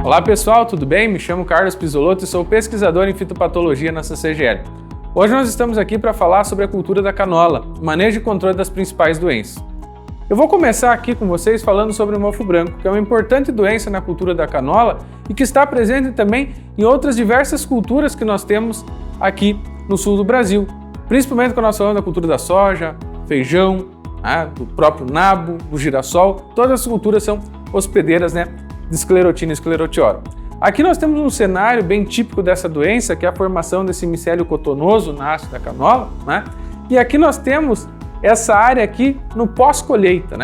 Olá pessoal, tudo bem? Me chamo Carlos Pisolotto e sou pesquisador em fitopatologia na CCGL. Hoje nós estamos aqui para falar sobre a cultura da canola, manejo e controle das principais doenças. Eu vou começar aqui com vocês falando sobre o mofo branco, que é uma importante doença na cultura da canola e que está presente também em outras diversas culturas que nós temos aqui no sul do Brasil, principalmente quando nós falamos da cultura da soja, feijão, do próprio nabo, do girassol. Todas as culturas são hospedeiras, de esclerotina e esclerotiora. Aqui nós temos um cenário bem típico dessa doença, que é a formação desse micélio cotonoso na haste da canola, E aqui nós temos essa área aqui no pós-colheita,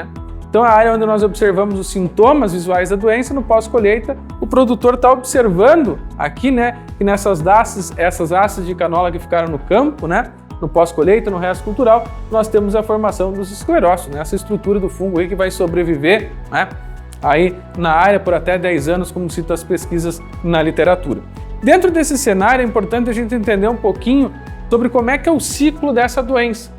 Então a área onde nós observamos os sintomas visuais da doença no pós-colheita, o produtor está observando aqui, que nessas essas hastes de canola que ficaram no campo, no pós-colheita, no resto cultural, nós temos a formação dos esclerócitos, essa estrutura do fungo aí que vai sobreviver, aí na área por até 10 anos, como citam as pesquisas na literatura. Dentro desse cenário é importante a gente entender um pouquinho sobre como é que é o ciclo dessa doença,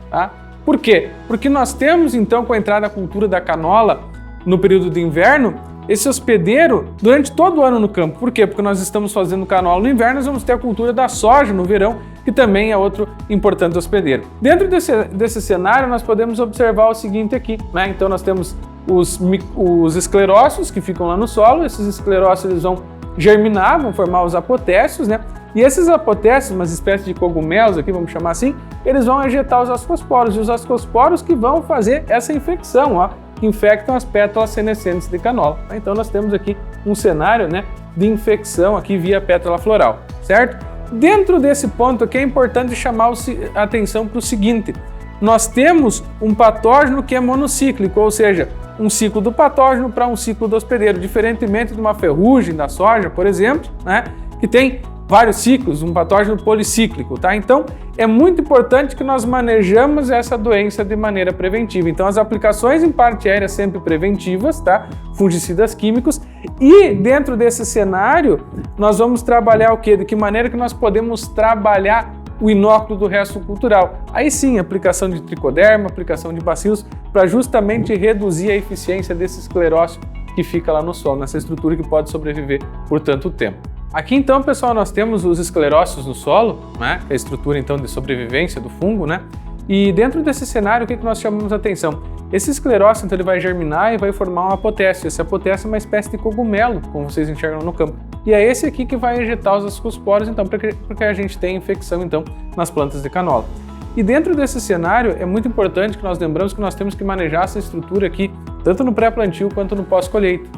Por quê? Porque nós temos então, com a entrada da cultura da canola no período de inverno, esse hospedeiro durante todo o ano no campo. Por quê? Porque nós estamos fazendo canola no inverno, nós vamos ter a cultura da soja no verão, que também é outro importante hospedeiro. Dentro desse cenário, nós podemos observar o seguinte aqui, Então nós temos os esclerócitos que ficam lá no solo. Esses esclerócitos eles vão germinar, vão formar os apotécios, E esses apotécios, umas espécies de cogumelos aqui, vamos chamar assim, eles vão ejetar os ascosporos, e os ascosporos que vão fazer essa infecção, que infectam as pétalas senescentes de canola. Então nós temos aqui um cenário, de infecção aqui via pétala floral, certo? Dentro desse ponto aqui é importante chamar a atenção para o seguinte: nós temos um patógeno que é monocíclico, ou seja, um ciclo do patógeno para um ciclo do hospedeiro, diferentemente de uma ferrugem da soja, por exemplo, que tem vários ciclos, um patógeno policíclico, Então, é muito importante que nós manejamos essa doença de maneira preventiva. Então, as aplicações em parte aérea sempre preventivas, Fungicidas químicos. E dentro desse cenário, nós vamos trabalhar o quê? De que maneira que nós podemos trabalhar o inóculo do resto cultural? Aí sim, aplicação de tricoderma, aplicação de bacilos, para justamente reduzir a eficiência desse esclerócio que fica lá no solo, nessa estrutura que pode sobreviver por tanto tempo. Aqui então, pessoal, nós temos os esclerócitos no solo, que é a estrutura então de sobrevivência do fungo, E dentro desse cenário, o que nós chamamos a atenção? Esse esclerócito então, ele vai germinar e vai formar um apotécio. Esse apotécio é uma espécie de cogumelo, como vocês enxergam no campo. E é esse aqui que vai ejetar os ascosporos, então, porque a gente tem infecção então nas plantas de canola. E dentro desse cenário é muito importante que nós lembramos que nós temos que manejar essa estrutura aqui, tanto no pré-plantio quanto no pós-colheita,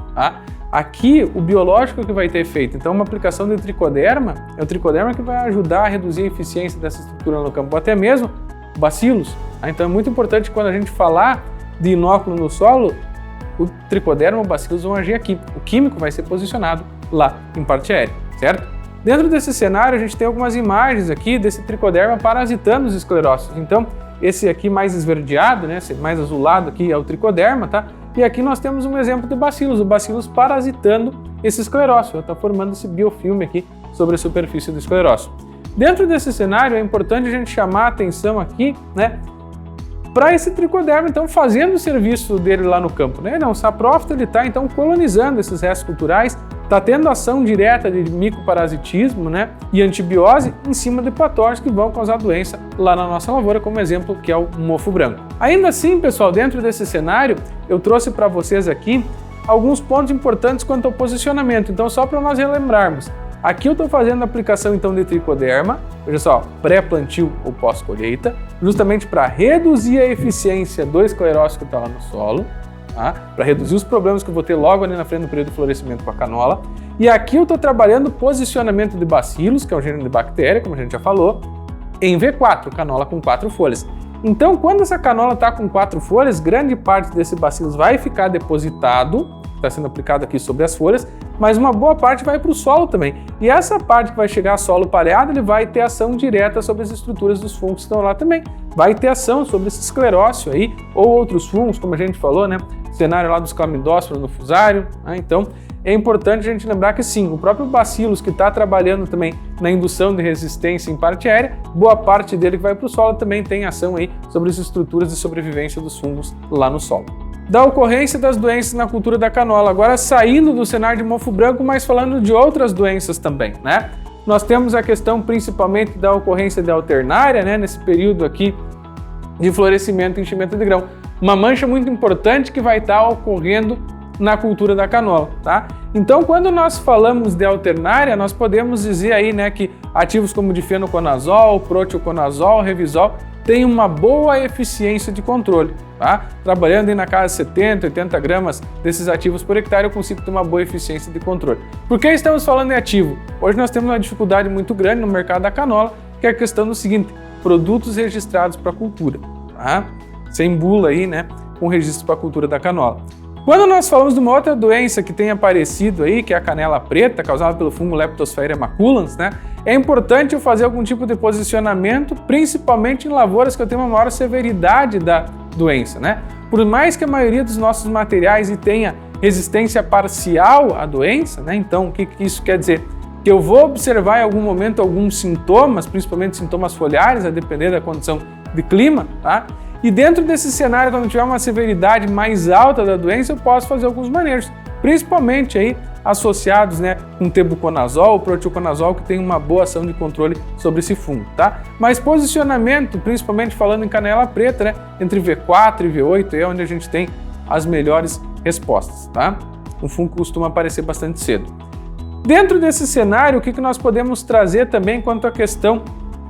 Aqui, o biológico que vai ter efeito. Então, uma aplicação de tricoderma, é o tricoderma que vai ajudar a reduzir a eficiência dessa estrutura no campo, ou até mesmo bacilos. Então, é muito importante quando a gente falar de inóculo no solo, o tricoderma ou bacilos vão agir aqui. O químico vai ser posicionado lá em parte aérea, certo? Dentro desse cenário, a gente tem algumas imagens aqui desse tricoderma parasitando os esclerócitos. Então, esse aqui mais esverdeado, esse mais azulado aqui é o tricoderma, E aqui nós temos um exemplo de bacilos, o bacilos parasitando esse esclerócio, está formando esse biofilme aqui sobre a superfície do esclerócio. Dentro desse cenário é importante a gente chamar a atenção aqui, para esse tricoderma, então, fazendo o serviço dele lá no campo, O saprófito, ele está, então, colonizando esses restos culturais, está tendo ação direta de micoparasitismo, e antibiose em cima de patógenos que vão causar doença lá na nossa lavoura, como exemplo, que é o mofo branco. Ainda assim, pessoal, dentro desse cenário, eu trouxe para vocês aqui alguns pontos importantes quanto ao posicionamento. Então, só para nós relembrarmos, aqui eu estou fazendo a aplicação, então, de tricoderma, veja só, pré-plantio ou pós-colheita, justamente para reduzir a eficiência do esclerócito que está lá no solo, para reduzir os problemas que eu vou ter logo ali na frente do período de florescimento com a canola. E aqui eu estou trabalhando posicionamento de bacilos, que é um gênero de bactéria, como a gente já falou, em V4, canola com 4 folhas. Então, quando essa canola está com 4 folhas, grande parte desse bacilos vai ficar depositado, está sendo aplicado aqui sobre as folhas, mas uma boa parte vai para o solo também. E essa parte que vai chegar a solo pareado, ele vai ter ação direta sobre as estruturas dos fungos que estão lá também. Vai ter ação sobre esse esclerócio aí, ou outros fungos, como a gente falou, cenário lá dos clamidósporos no fusário. Então, é importante a gente lembrar que sim, o próprio bacilos que está trabalhando também na indução de resistência em parte aérea, boa parte dele que vai para o solo também tem ação aí sobre as estruturas de sobrevivência dos fungos lá no solo. da ocorrência das doenças na cultura da canola. Agora saindo do cenário de mofo branco, mas falando de outras doenças também, né? Nós temos a questão principalmente da ocorrência de alternária, né? Nesse período aqui de florescimento e enchimento de grão. Uma mancha muito importante que vai estar ocorrendo na cultura da canola, tá? Então, quando nós falamos de alternária, nós podemos dizer aí, né, que ativos como difenoconazol, proteoconazol, Revisol têm uma boa eficiência de controle, tá? Trabalhando aí na casa de 70, 80 gramas desses ativos por hectare, eu consigo ter uma boa eficiência de controle. Por que estamos falando em ativo? Hoje nós temos uma dificuldade muito grande no mercado da canola, que é a questão do seguinte: produtos registrados para cultura, tá? Sem bula aí, né, com registro para a cultura da canola. Quando nós falamos de uma outra doença que tem aparecido aí, que é a canela preta, causada pelo fungo Leptosphaeria maculans, né, é importante eu fazer algum tipo de posicionamento, principalmente em lavouras que eu tenho uma maior severidade da doença, né? Por mais que a maioria dos nossos materiais tenha resistência parcial à doença, né? Então, o que isso quer dizer? Que eu vou observar em algum momento alguns sintomas, principalmente sintomas foliares, a depender da condição de clima, tá? E dentro desse cenário, quando tiver uma severidade mais alta da doença, eu posso fazer alguns manejos, principalmente aí associados, né, com tebuconazol, proteoconazol, que tem uma boa ação de controle sobre esse fungo, tá? Mas posicionamento, principalmente falando em canela preta, né, entre V4 e V8 é onde a gente tem as melhores respostas, tá? O fungo costuma aparecer bastante cedo. Dentro desse cenário, o que nós podemos trazer também quanto à questão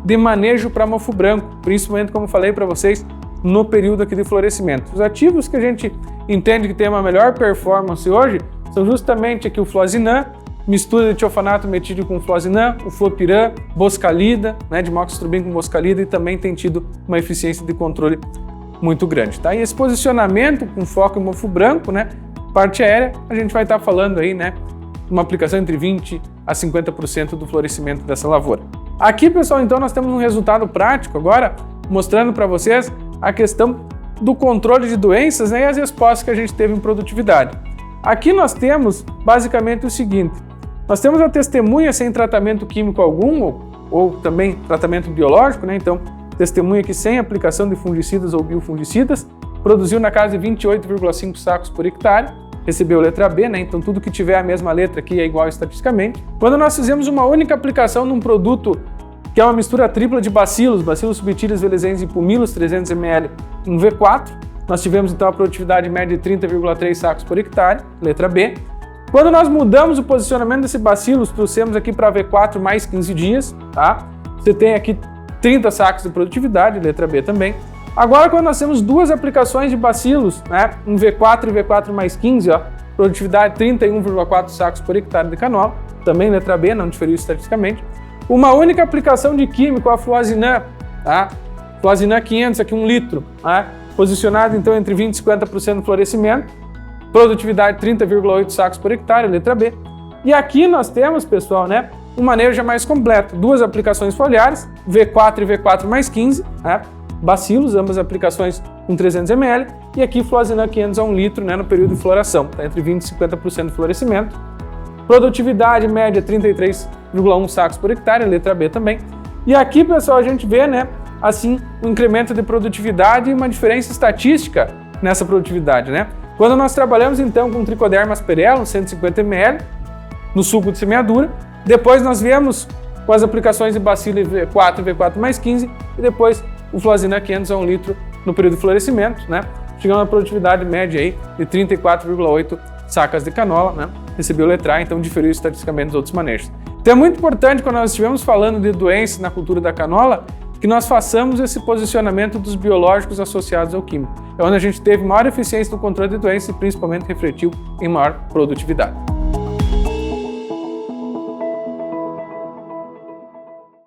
de manejo para mofo branco, principalmente, como falei para vocês, no período aqui de florescimento. Os ativos que a gente entende que tem uma melhor performance hoje são justamente aqui o Fluozinam, mistura de tiofanato metílico com Fluozinam, o Flopiram, Boscalida, né, de Moxestrobin com Boscalida, e também tem tido uma eficiência de controle muito grande, tá? E esse posicionamento com foco em mofo branco, né, parte aérea, a gente vai estar falando aí, né, uma aplicação entre 20% a 50% do florescimento dessa lavoura. Aqui, pessoal, então nós temos um resultado prático agora, mostrando para vocês a questão do controle de doenças, né, e as respostas que a gente teve em produtividade. Aqui nós temos basicamente o seguinte: nós temos a testemunha sem tratamento químico algum, ou também tratamento biológico, né? Então, testemunha que sem aplicação de fungicidas ou biofungicidas, produziu na casa de 28,5 sacos por hectare, recebeu letra B, né? Então tudo que tiver a mesma letra aqui é igual estatisticamente. Quando nós fizemos uma única aplicação num produto que é uma mistura tripla de bacilos, Bacillus subtilis, velezens e pumilos, 300 ml em V4, nós tivemos então a produtividade média de 30,3 sacos por hectare, letra B. Quando nós mudamos o posicionamento desse bacilos, trouxemos aqui para V4 mais 15 dias, tá? Você tem aqui 30 sacos de produtividade, letra B também. Agora, quando nós temos duas aplicações de bacilos, né, um V4 e V4 mais 15, ó, produtividade 31,4 sacos por hectare de canola, também letra B, não diferiu estatisticamente. Uma única aplicação de químico, a Fluozinam, tá? Fluozinam 500, aqui 1 litro, tá? Posicionado então entre 20% e 50% do florescimento, produtividade 30,8 sacos por hectare, letra B. E aqui nós temos, pessoal, né, um manejo já mais completo, duas aplicações foliares, V4 e V4 mais 15, né? Bacilos, ambas aplicações com 300 ml, e aqui Fluozinam 500 a 1 litro, né, no período de floração, tá? Entre 20% e 50% do florescimento. Produtividade média 33,1 sacos por hectare, letra B também. E aqui, pessoal, a gente vê, né, assim, um incremento de produtividade e uma diferença estatística nessa produtividade, né? Quando nós trabalhamos, então, com Trichoderma asperellum, 150 ml, no suco de semeadura, depois nós viemos com as aplicações de bacilo V4 e V4 mais 15, e depois o Fluozinam 500 a 1 litro no período de florescimento, né? Chegando a produtividade média aí de 34,8 sacas de canola, né? Recebeu letra A, então diferiu estatisticamente dos outros manejos. Então é muito importante, quando nós estivermos falando de doenças na cultura da canola, que nós façamos esse posicionamento dos biológicos associados ao químico. É onde a gente teve maior eficiência no controle de doenças e principalmente refletiu em maior produtividade.